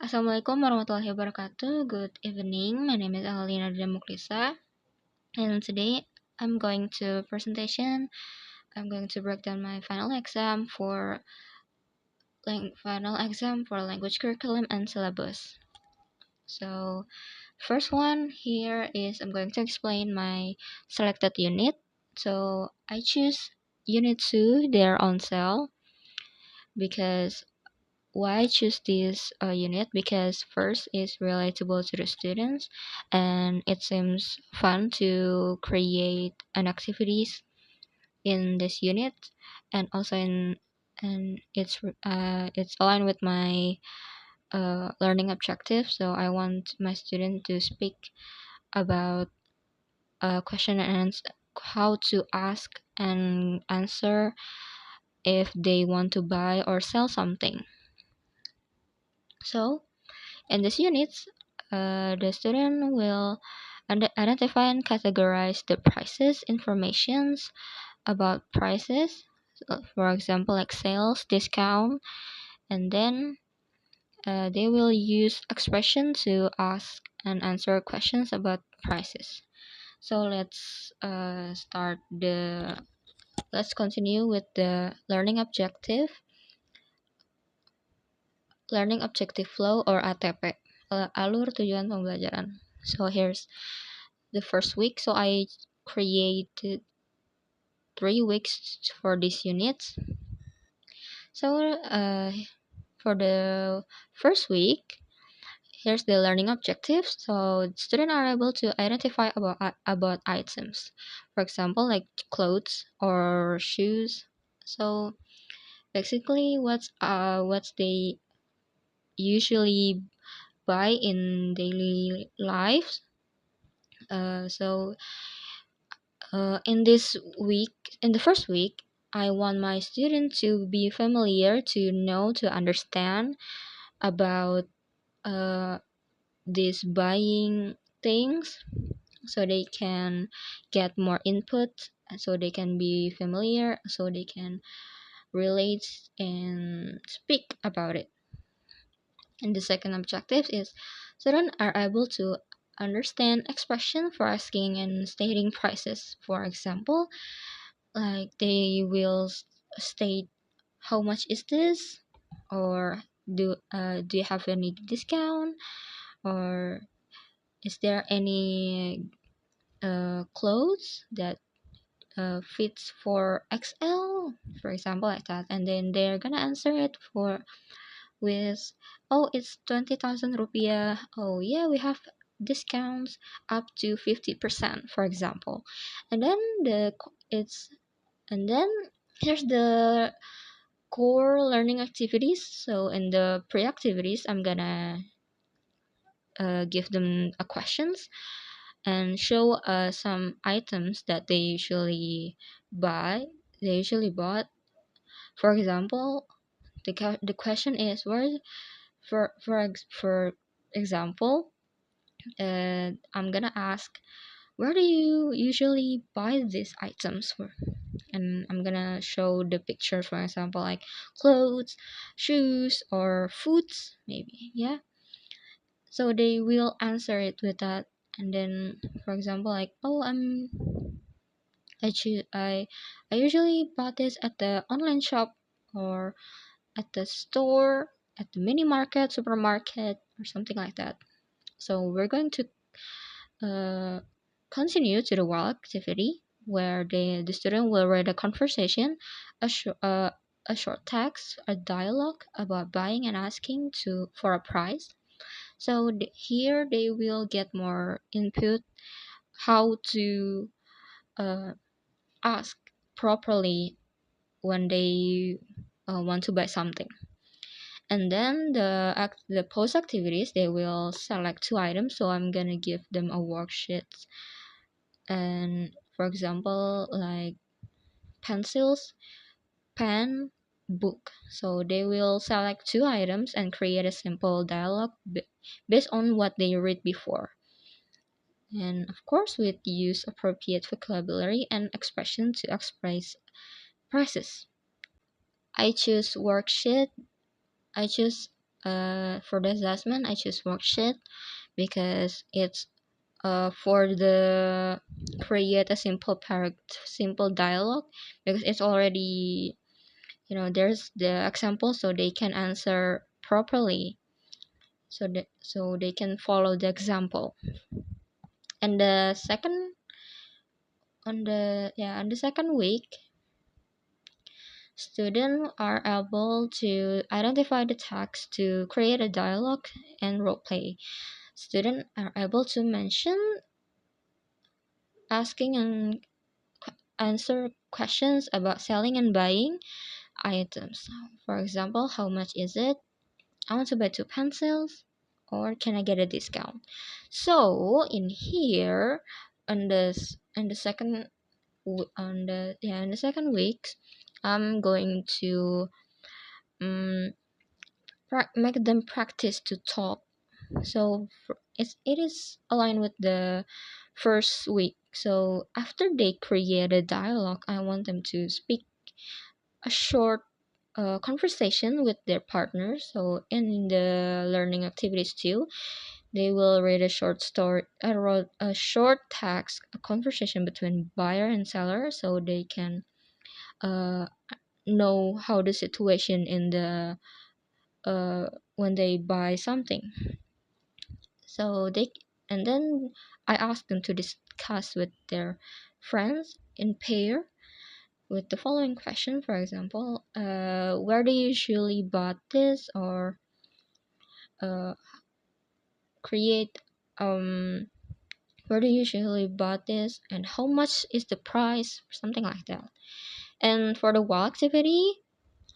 Assalamualaikum warahmatullahi wabarakatuh. Good evening. My name is Alyah Nadyamuklisa, and today I'm going to presentation. I'm going to break down my final exam for language curriculum and syllabus. So, first one here is I'm going to explain my selected unit. So I choose Unit 2 there on cell because why choose this unit? Because first is relatable to the students, and it seems fun to create an activities in this unit, and also it's aligned with my learning objective. So I want my student to speak about a question and how to ask and answer if they want to buy or sell something. So in this unit, the student will identify and categorize the prices, informations about prices, for example, like sales, discount, and then they will use expression to ask and answer questions about prices. So let's continue with the learning objective flow or ATP, alur tujuan pembelajaran. So here's the first week. So I created 3 weeks for this unit. So for the first week, here's the learning objectives. So students are able to identify about items, for example, like clothes or shoes. So basically, what's they usually buy in daily lives. So in the first week, I want my student to be familiar, to know, to understand about uh, these buying things, so they can get more input, so they can be familiar, so they can relate and speak about it. And the second objective is students are able to understand expression for asking and stating prices. For example, like they will state how much is this, or do you have any discount, or is there any clothes that fits for XL, for example, like that. And then they're gonna answer it with, oh, it's 20,000 rupiah. Oh yeah, we have discounts up to 50%, for example. And then it's and then here's the core learning activities. So in the pre-activities, I'm gonna give them a questions and show some items that they usually bought. For example, the question is where, for example, I'm gonna ask, where do you usually buy these items for? And I'm gonna show the picture, for example, like clothes, shoes, or foods, maybe. Yeah. So they will answer it with that. And then, for example, like, oh, I usually bought this at the online shop, or at the store, at the mini market, supermarket, or something like that. So we're going to uh, continue to the wall activity, where the student will write a conversation, a short text, a dialogue about buying and asking for a price. So here they will get more input, how to uh, ask properly when they want to buy something. And then the post activities, they will select 2 items. So I'm gonna give them a worksheet, and for example, like pencils, pen, book. So they will select 2 items and create a simple dialogue based on what they read before. And of course, we use appropriate vocabulary and expression to express prices. I choose worksheet. I choose for the assessment, I choose worksheet because it's for the create a simple dialogue, because it's already, there's the example, so they can answer properly, so they can follow the example. And the second on the second week, students are able to identify the text to create a dialogue and role play. Students are able to mention, asking and answer questions about selling and buying items. For example, how much is it? I want to buy 2 pencils, or can I get a discount? So in here, on the second in the second week, I'm going to make them practice to talk. So it is aligned with the first week. So after they create a dialogue, I want them to speak a short conversation with their partner. So in the learning activities too, they will read a short story. I wrote a short text, a conversation between buyer and seller, so they can uh, know how the situation in the when they buy something. So they and then I ask them to discuss with their friends in pair with the following question. For example, where do you usually bought this, or uh, create where do you usually bought this, and how much is the price, something like that. And for the wall activity,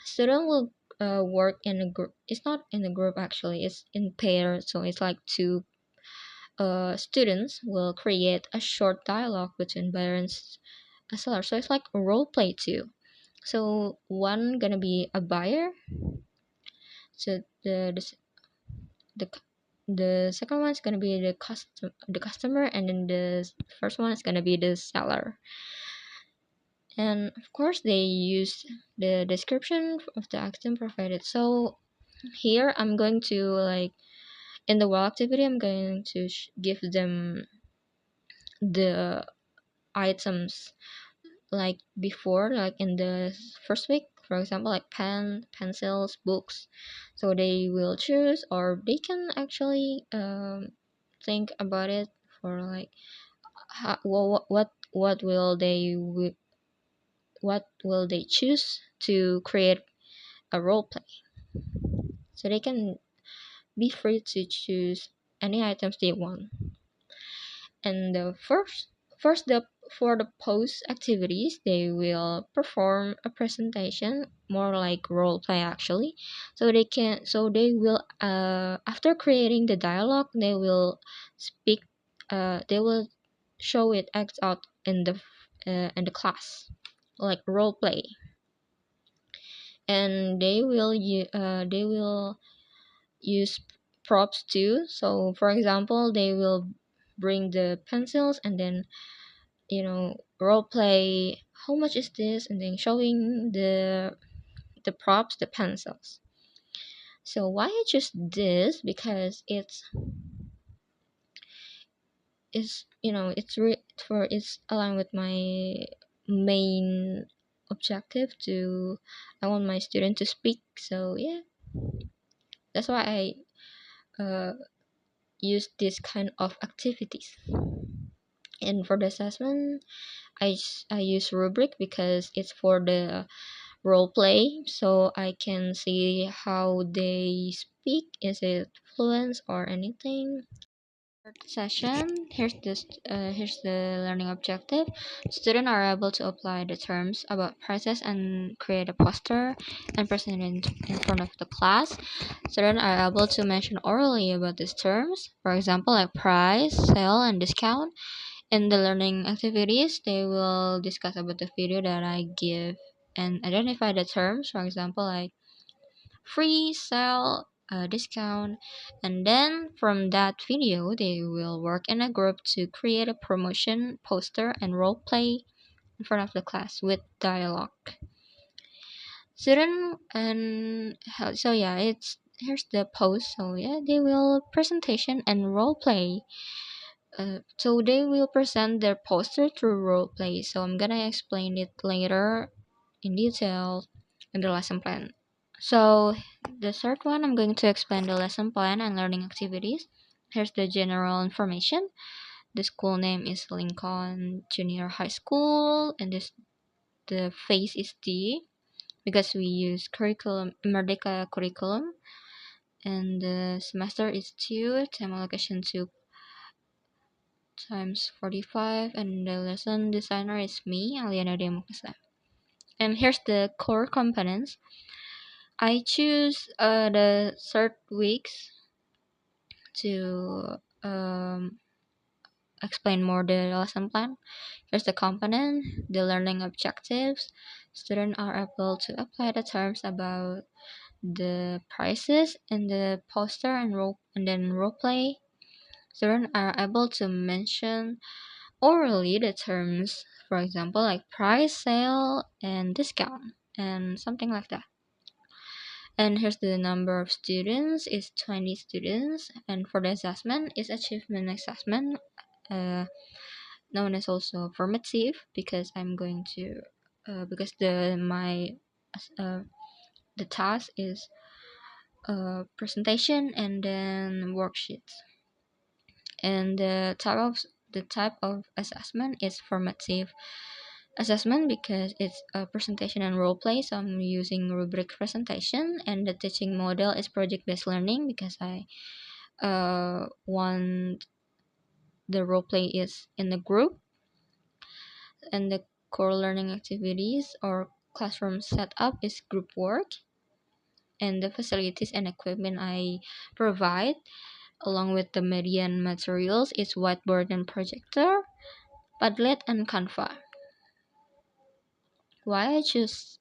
student will work in a group. It's not in a group actually, it's in pair, so it's like two students will create a short dialogue between buyer and seller, so it's like a role play too. So one gonna be a buyer, so the the second one is gonna be the customer, and then the first one is gonna be the seller. And of course they use the description of the item provided. So here I'm going to, like, in the wall activity, I'm going to give them the items like before, like in the first week, for example, like pencils, books. So they will choose, or they can actually think about it for like what will they choose to create a role play. So they can be free to choose any items they want. And the first the for the post activities, they will perform a presentation, more like role play actually. So they will after creating the dialogue, they will speak, they will show it act out in the class, like role play. And they will use props too. So for example, they will bring the pencils, and then role play how much is this, and then showing the props, the pencils. So why I choose this, because it's aligned with my main objective to I want my student to speak. So yeah, that's why I use this kind of activities. And for the assessment, I use rubric because it's for the role play, so I can see how they speak. Is it fluent or anything? Third session. Here's the learning objective. Students are able to apply the terms about prices and create a poster and present it in front of the class. Students are able to mention orally about these terms. For example, like price, sale, and discount. In the learning activities, they will discuss about the video that I give and identify the terms, for example, like free, sale, discount. And then from that video, they will work in a group to create a promotion poster and role play in front of the class with dialogue. Student and so yeah, it's here's the post. So yeah, they will presentation and role play. So they will present their poster through role play. So I'm gonna explain it later in detail in the lesson plan. So the third one, I'm going to explain the lesson plan and learning activities. Here's the general information. The school name is Lincoln Junior High School, and the phase is D because we use curriculum Merdeka curriculum, and the semester is 2, time allocation 2 times 45, and the lesson designer is me, Alyah Nadyamuklisa. And here's the core components. I choose the third weeks to explain more the lesson plan. Here's the component, the learning objectives. Students are able to apply the terms about the prices in the poster and then role play. Students are able to mention orally the terms, for example, like price, sale, and discount, and something like that. And here's the number of students is 20 students, and for the assessment is achievement assessment, uh, known as also formative, because I'm going to because the task is presentation and then worksheets, and the type of assessment is formative assessment because it's a presentation and role play, so I'm using rubric presentation, and the teaching model is project-based learning because I want the role play is in the group, and the core learning activities or classroom setup is group work, and the facilities and equipment I provide along with the media and materials is whiteboard and projector, Padlet, and Canva. Why I choose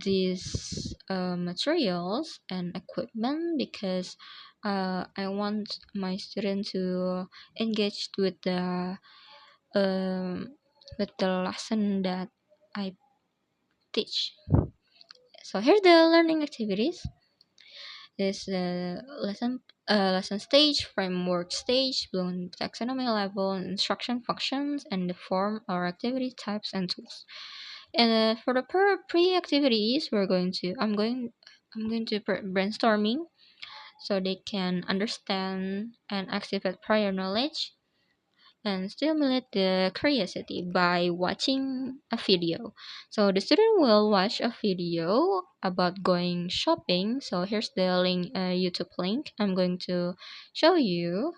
these materials and equipment? Because I want my student to engage um, with the lesson that I teach. So here's the learning activities. This lesson stage, framework stage, Bloom taxonomy level, instruction functions, and the form or activity types and tools. And for the pre-activities, I'm going to brainstorming so they can understand and activate prior knowledge and stimulate the curiosity by watching a video. So the student will watch a video about going shopping. So here's the link, YouTube link. I'm going to show you.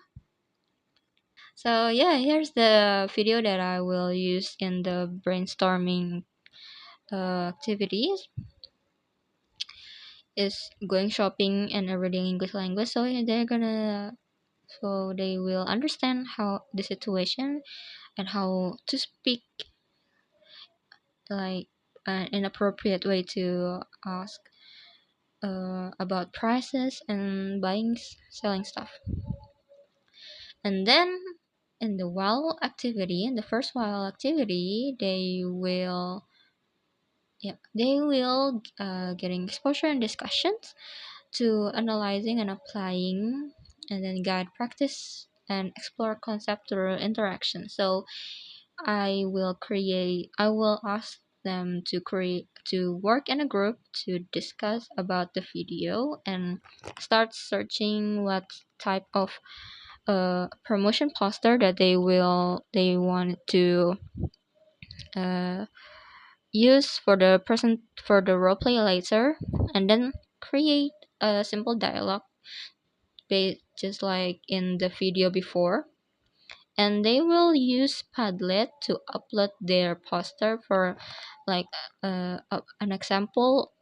So yeah, here's the video that I will use in the brainstorming activities. Is going shopping and reading English language. So they will understand how the situation and how to speak like an appropriate way to ask about prices and selling stuff. And then in the first while activity, they will getting exposure and discussions to analyzing and applying, and then guide practice and explore concept through interaction. So I will ask them to work in a group to discuss about the video and start searching what type of promotion poster that they want to uh, use for the role play later, and then create a simple dialogue just like in the video before, and they will use Padlet to upload their poster for like an example,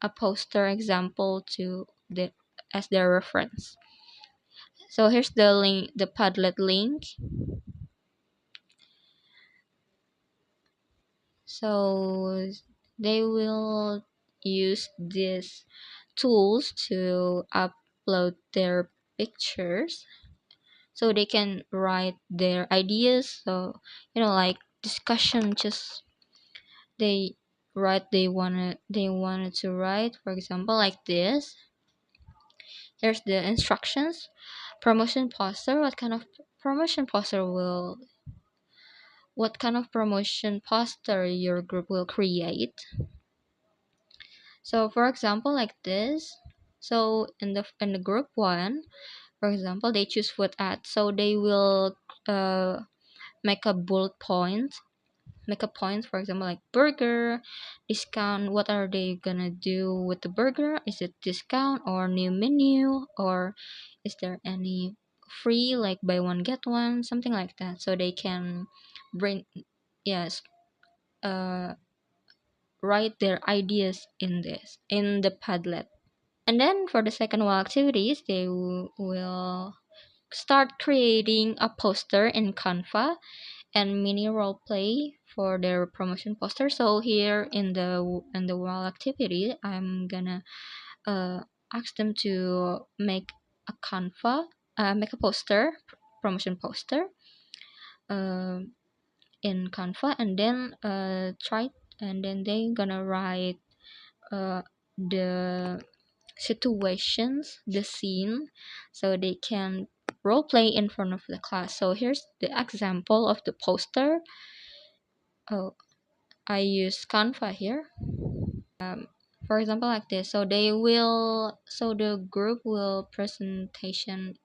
a poster example to the as their reference. So here's the link, the Padlet link. So they will use these tools to upload their pictures so they can write their ideas. So like discussion, just they write they wanted to write, for example, like this. Here's the instructions. Promotion poster. What kind of promotion poster your group will create? So for example, like this. So in the group one, for example, they choose food ad. So they will uh, make a bullet point, make a point, for example, like burger discount. What are they gonna do with the burger? Is it discount or new menu, or is there any free, like buy one get one, something like that? So they can bring, yes, uh write their ideas in the Padlet. And then for the second wall activities, they will start creating a poster in Canva and mini role play for their promotion poster. So here in the wall activity, I'm gonna uh, ask them to make a make a promotion poster uh, in Canva, and then try, and then they gonna write uh, the situations, the scene, so they can role play in front of the class. So here's the example of the poster. Oh, I use Canva here. For example, like this. So the group will presentation,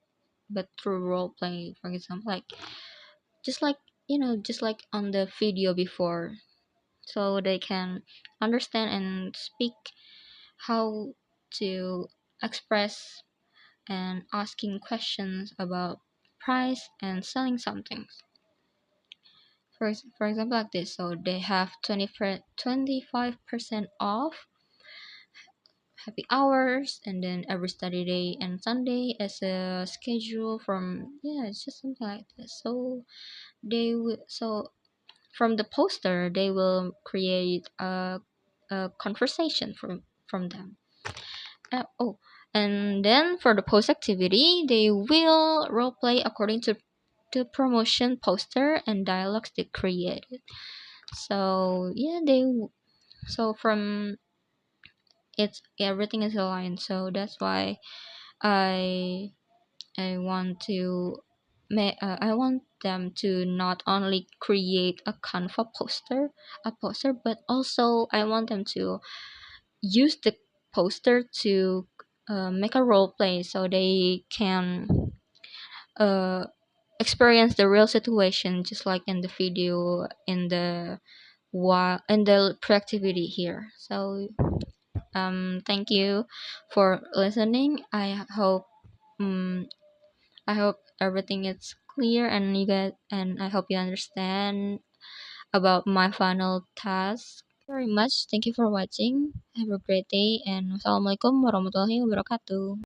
but through role play. For example, like just like just like on the video before, so they can understand and speak how to express and asking questions about price and selling something. For example, like this. So they have 25% off happy hours, and then every study day and Sunday as a schedule from, yeah, it's just something like this. So from the poster they will create a conversation from them. Oh, and then for the post activity, they will role play according to the promotion poster and dialogues they created. So yeah, from it's everything is aligned. So that's why I I want to I want them to not only create a poster, but also I want them to use the poster to make a role play, so they can uh, experience the real situation, just like in the video, in the productivity here. So thank you for listening. I hope everything is clear, and I hope you understand about my final task. Very much. Thank you for watching. Have a great day, and wassalamualaikum warahmatullahi wabarakatuh.